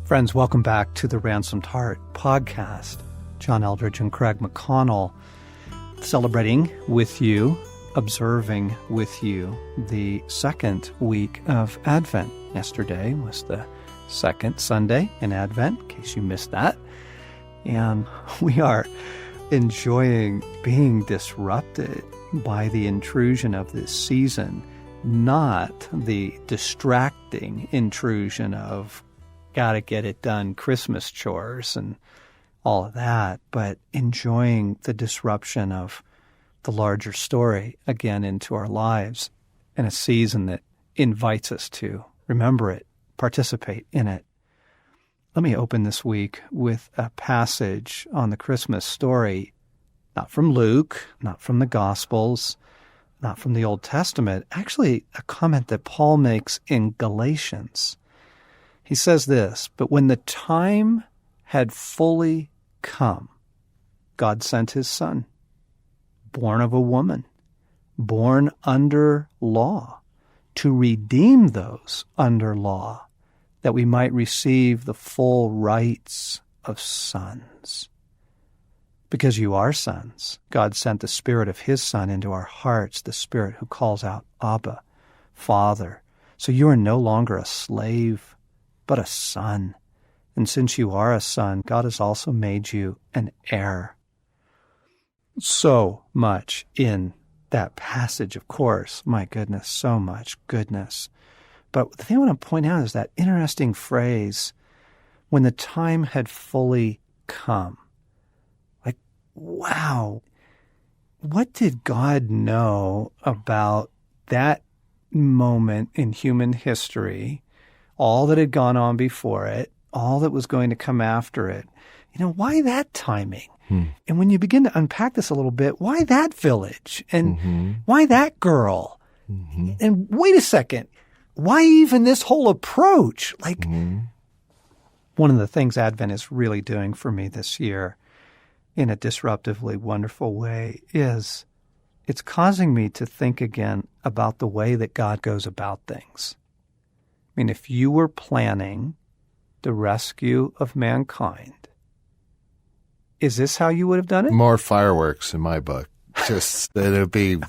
Friends, welcome back to the Ransomed Heart podcast. John Eldridge and Craig McConnell celebrating with you, observing with you the second week of Advent. Yesterday was the second Sunday in Advent, in case you missed that. And we are enjoying being disrupted by the intrusion of this season, not the distracting intrusion of gotta get it done Christmas chores and all of that, but enjoying the disruption of the larger story again into our lives in a season that invites us to remember it, participate in it. Let me open this week with a passage on the Christmas story, not from Luke, not from the Gospels, not from the Old Testament, actually a comment that Paul makes in Galatians. He says this, "But when the time had fully come, God sent his Son, born of a woman, born under law, to redeem those under law, that we might receive the full rights of sons. Because you are sons, God sent the Spirit of his Son into our hearts, the Spirit who calls out, Abba, Father. So you are no longer a slave, but a son. And since you are a son, God has also made you an heir." So much in that passage, of course. My goodness, so much goodness. But the thing I want to point out is that interesting phrase, when the time had fully come. Like, wow, what did God know about that moment in human history, all that had gone on before it, all that was going to come after it? Why that timing? And when you begin to unpack this a little bit, why that village? And why that girl? And wait a second, why even this whole approach? One of the things Advent is really doing for me this year in a disruptively wonderful way is it's causing me to think again about the way that God goes about things. I mean, if you were planning the rescue of mankind, is this how you would have done it? More fireworks in my book. Just that it would be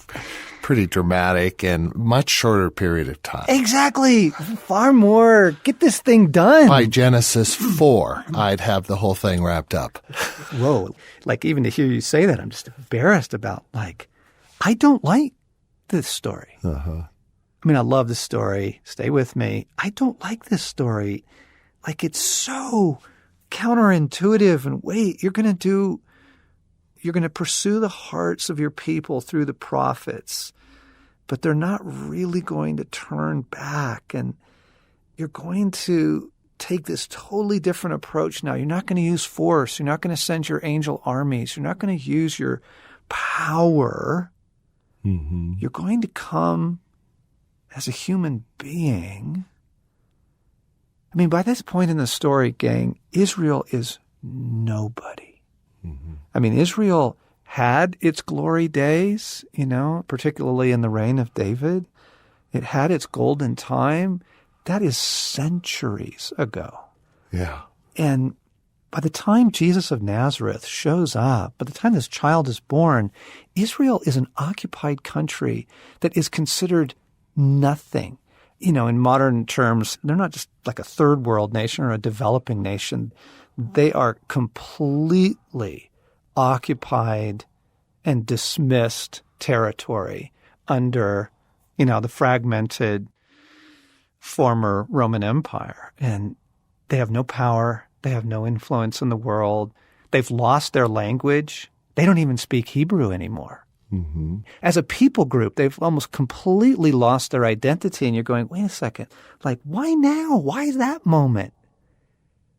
pretty dramatic and much shorter period of time. Exactly. Far more. Get this thing done. By Genesis 4, I'd have the whole thing wrapped up. Whoa. Even to hear you say that, I'm just embarrassed about, I don't like this story. Uh-huh. I mean, I love the story. Stay with me. I don't like this story. It's so counterintuitive. And wait, you're going to pursue the hearts of your people through the prophets, but they're not really going to turn back. And you're going to take this totally different approach now. You're not going to use force. You're not going to send your angel armies. You're not going to use your power. Mm-hmm. You're going to come as a human being. I mean, by this point in the story, gang, Israel is nobody. Mm-hmm. I mean, Israel had its glory days, particularly in the reign of David. It had its golden time. That is centuries ago. Yeah. And by the time Jesus of Nazareth shows up, by the time this child is born, Israel is an occupied country that is considered nothing. In modern terms, they're not just like a third world nation or a developing nation. They are completely occupied and dismissed territory under, the fragmented former Roman Empire. And they have no power. They have no influence in the world. They've lost their language. They don't even speak Hebrew anymore. Mm-hmm. As a people group, they've almost completely lost their identity. And you're going, wait a second, why now? Why is that moment?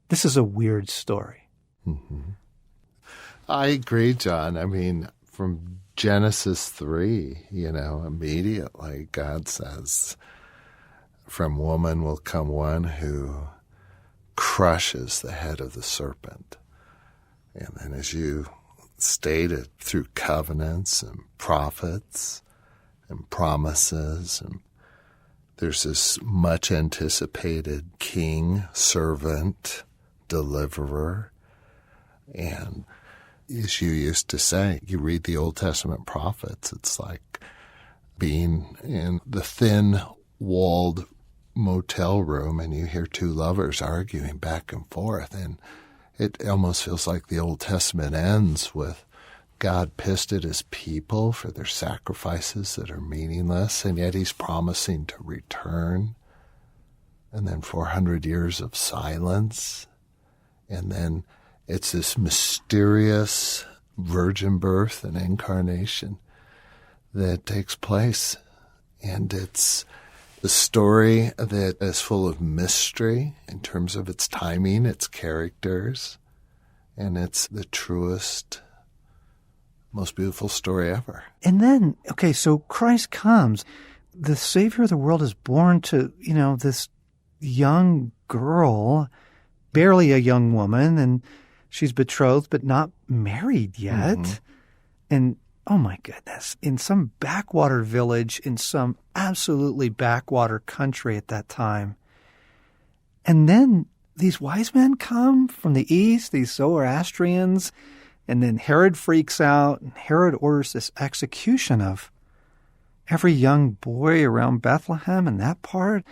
This is a weird story. Mm-hmm. I agree, John. I mean, from Genesis 3, immediately God says, from woman will come one who crushes the head of the serpent. And then as you stated, through covenants and prophets and promises, and there's this much anticipated king, servant, deliverer. And as you used to say, you read the Old Testament prophets, it's like being in the thin-walled motel room and you hear two lovers arguing back and forth. And it almost feels like the Old Testament ends with God pissed at his people for their sacrifices that are meaningless, and yet he's promising to return. And then 400 years of silence. And then it's this mysterious virgin birth and incarnation that takes place. And it's the story that is full of mystery in terms of its timing, its characters, and it's the truest, most beautiful story ever. And then, okay, so Christ comes. The Savior of the world is born to, this young girl, barely a young woman, and she's betrothed but not married yet. Mm-hmm. And oh my goodness, in some backwater village, in some absolutely backwater country at that time. And then these wise men come from the east, these Zoroastrians, and then Herod freaks out, and Herod orders this execution of every young boy around Bethlehem and that part.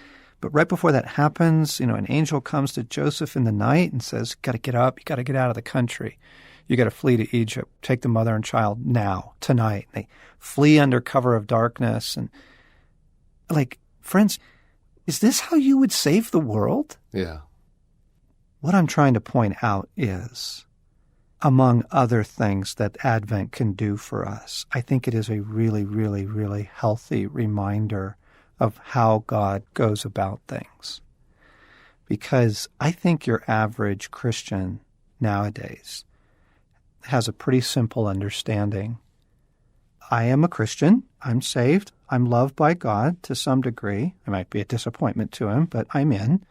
But right before that happens, an angel comes to Joseph in the night and says, "You got to get up, you got to get out of the country. You got to flee to Egypt. Take the mother and child now, tonight." They flee under cover of darkness. And friends, is this how you would save the world? Yeah. What I'm trying to point out is, among other things that Advent can do for us, I think it is a really, really, really healthy reminder of how God goes about things. Because I think your average Christian nowadays has a pretty simple understanding. I am a Christian. I'm saved. I'm loved by God to some degree. I might be a disappointment to him, but I'm in.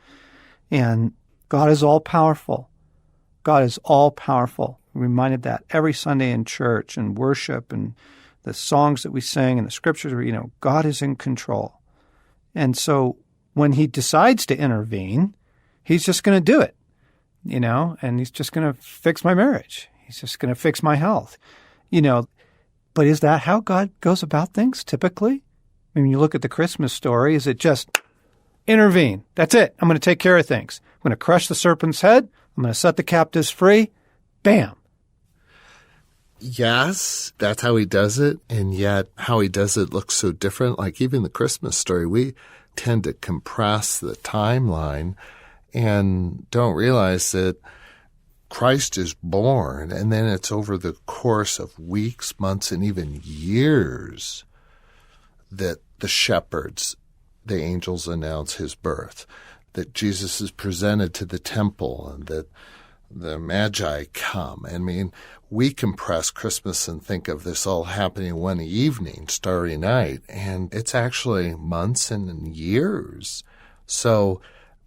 And God is all-powerful. God is all-powerful. I'm reminded that every Sunday in church and worship and the songs that we sing and the scriptures, God is in control. And so when he decides to intervene, he's just going to do it, and he's just going to fix my marriage. He's just going to fix my health, But is that how God goes about things typically? I mean, you look at the Christmas story, is it just intervene? That's it. I'm going to take care of things. I'm going to crush the serpent's head. I'm going to set the captives free. Bam. Yes, that's how he does it. And yet how he does it looks so different. Like even the Christmas story, we tend to compress the timeline and don't realize that Christ is born, and then it's over the course of weeks, months, and even years that the shepherds, the angels, announce his birth, that Jesus is presented to the temple, and that the Magi come. I mean, we compress Christmas and think of this all happening one evening, Starry Night, and it's actually months and years. So,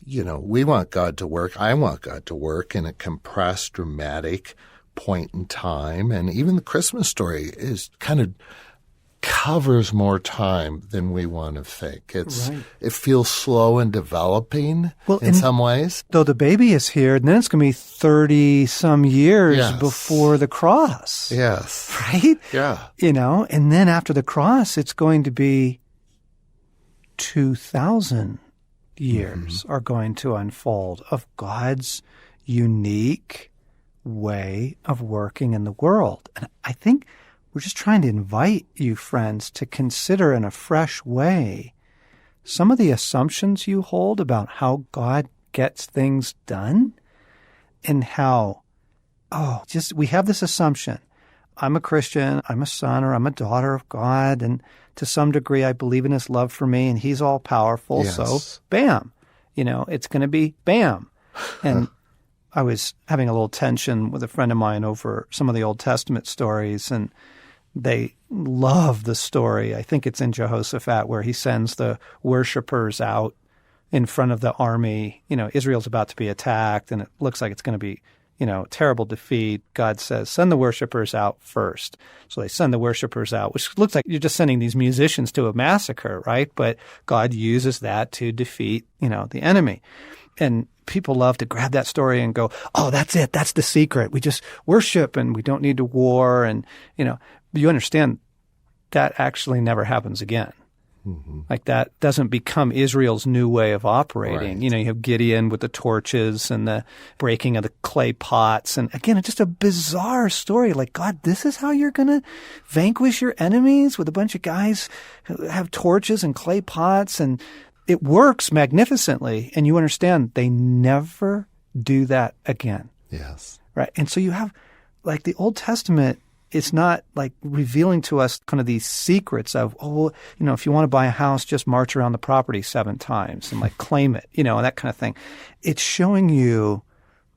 we want God to work. I want God to work in a compressed, dramatic point in time. And even the Christmas story is kind of covers more time than we want to think. It feels slow and developing in some ways. Though the baby is here, and then it's going to be 30-some years before the cross. Yes. Right? Yeah. And then after the cross, it's going to be 2,000 years are going to unfold of God's unique way of working in the world. And I think we're just trying to invite you, friends, to consider in a fresh way some of the assumptions you hold about how God gets things done, and how, we have this assumption. I'm a Christian, I'm a son or I'm a daughter of God, and to some degree I believe in his love for me, and he's all powerful, so bam. It's going to be bam. And I was having a little tension with a friend of mine over some of the Old Testament stories, and they love the story. I think it's in Jehoshaphat where he sends the worshipers out in front of the army. Israel's about to be attacked, and it looks like it's going to be, terrible defeat. God says, send the worshipers out first. So they send the worshipers out, which looks like you're just sending these musicians to a massacre, right? But God uses that to defeat, the enemy. And people love to grab that story and go, oh, that's it. That's the secret. We just worship and we don't need to war. And, you understand that actually never happens again. Mm-hmm. Like that doesn't become Israel's new way of operating. Right. You have Gideon with the torches and the breaking of the clay pots. And again, it's just a bizarre story. Like, God, this is how you're going to vanquish your enemies with a bunch of guys who have torches and clay pots. And it works magnificently. And you understand they never do that again. Yes. Right. And so you have like the Old Testament, it's not like revealing to us kind of these secrets of, if you want to buy a house, just march around the property 7 times and like claim it, and that kind of thing. It's showing you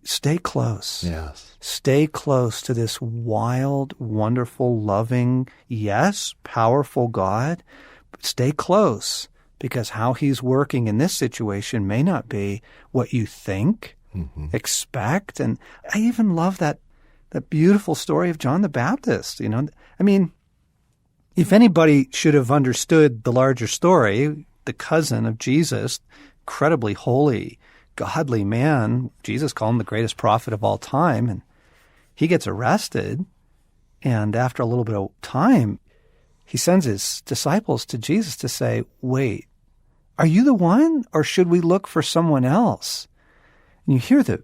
stay close. Yes. Stay close to this wild, wonderful, loving, yes, powerful God. But stay close because how he's working in this situation may not be what you think, expect. And I even love that beautiful story of John the Baptist, I mean, if anybody should have understood the larger story, the cousin of Jesus, incredibly holy, godly man, Jesus called him the greatest prophet of all time, and he gets arrested, and after a little bit of time, he sends his disciples to Jesus to say, wait, are you the one, or should we look for someone else? And you hear the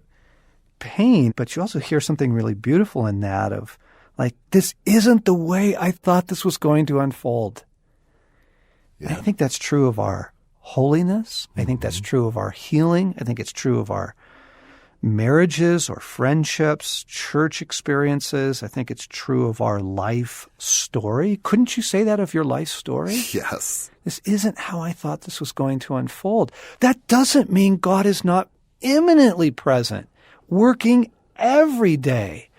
pain, but you also hear something really beautiful in that of like, this isn't the way I thought this was going to unfold. Yeah. I think that's true of our holiness. I think that's true of our healing. I think it's true of our marriages or friendships, church experiences. I think it's true of our life story. Couldn't you say that of your life story? Yes. This isn't how I thought this was going to unfold. That doesn't mean God is not imminently present, working every day.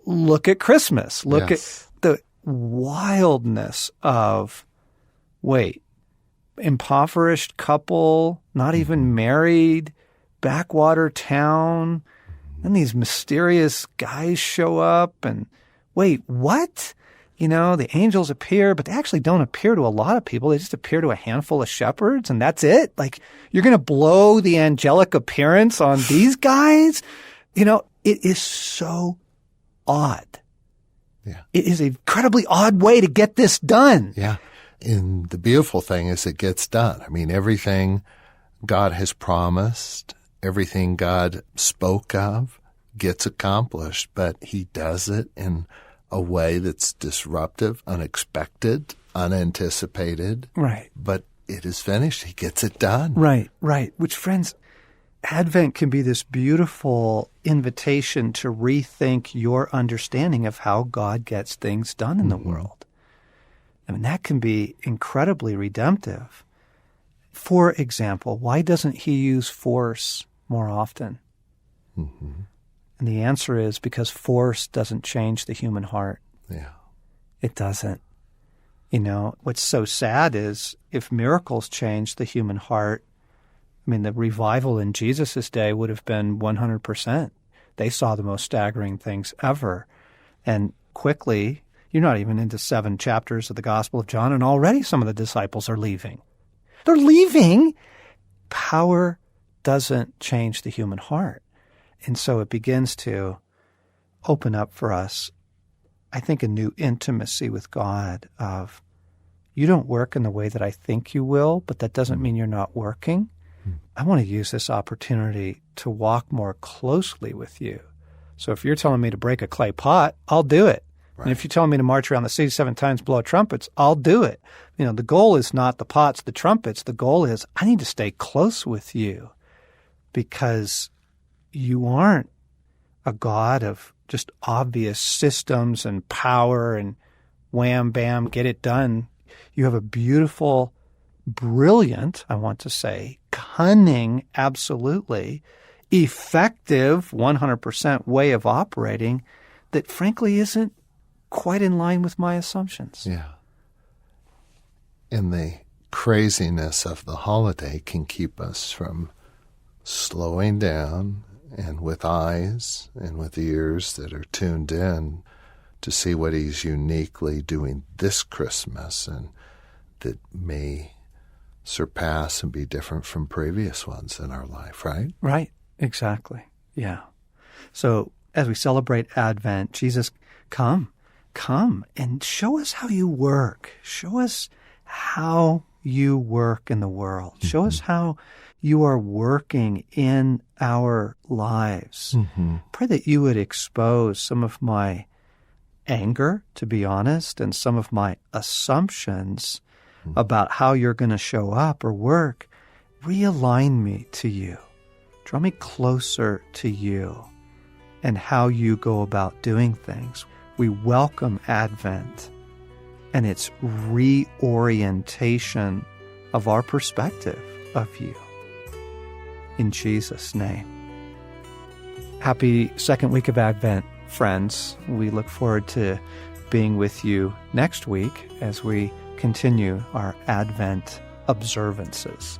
Look at Christmas. Look at the wildness of, impoverished couple, not even married, backwater town, and these mysterious guys show up and, what? The angels appear, but they actually don't appear to a lot of people. They just appear to a handful of shepherds, and that's it. Like, you're going to blow the angelic appearance on these guys? It is so odd. Yeah. It is an incredibly odd way to get this done. Yeah. And the beautiful thing is it gets done. I mean, everything God has promised, everything God spoke of gets accomplished, but he does it in a way that's disruptive, unexpected, unanticipated. Right. But it is finished. He gets it done. Right. Which, friends, Advent can be this beautiful invitation to rethink your understanding of how God gets things done in the world. I mean, that can be incredibly redemptive. For example, why doesn't he use force more often? And the answer is because force doesn't change the human heart. Yeah. It doesn't. What's so sad is if miracles change the human heart, I mean, the revival in Jesus' day would have been 100%. They saw the most staggering things ever. And quickly, you're not even into 7 chapters of the Gospel of John, and already some of the disciples are leaving. They're leaving. Power doesn't change the human heart. And so it begins to open up for us, I think, a new intimacy with God of, you don't work in the way that I think you will, but that doesn't mean you're not working. I want to use this opportunity to walk more closely with you. So if you're telling me to break a clay pot, I'll do it. Right. And if you're telling me to march around the city 7 times, blow trumpets, I'll do it. The goal is not the pots, the trumpets. The goal is I need to stay close with you because you aren't a God of just obvious systems and power and wham, bam, get it done. You have a beautiful, brilliant, I want to say, cunning, absolutely, effective, 100% way of operating that frankly isn't quite in line with my assumptions. Yeah. And the craziness of the holiday can keep us from slowing down and with eyes and with ears that are tuned in to see what he's uniquely doing this Christmas and that may surpass and be different from previous ones in our life, right? Right. Exactly. Yeah. So as we celebrate Advent, Jesus, come and show us how you work. Show us how you work in the world. Show us how you are working in our lives. Pray that you would expose some of my anger, to be honest, and some of my assumptions about how you're going to show up or work. Realign me to you. Draw me closer to you and how you go about doing things. We welcome Advent and its reorientation of our perspective of you. In Jesus' name. Happy second week of Advent, friends. We look forward to being with you next week as we continue our Advent observances.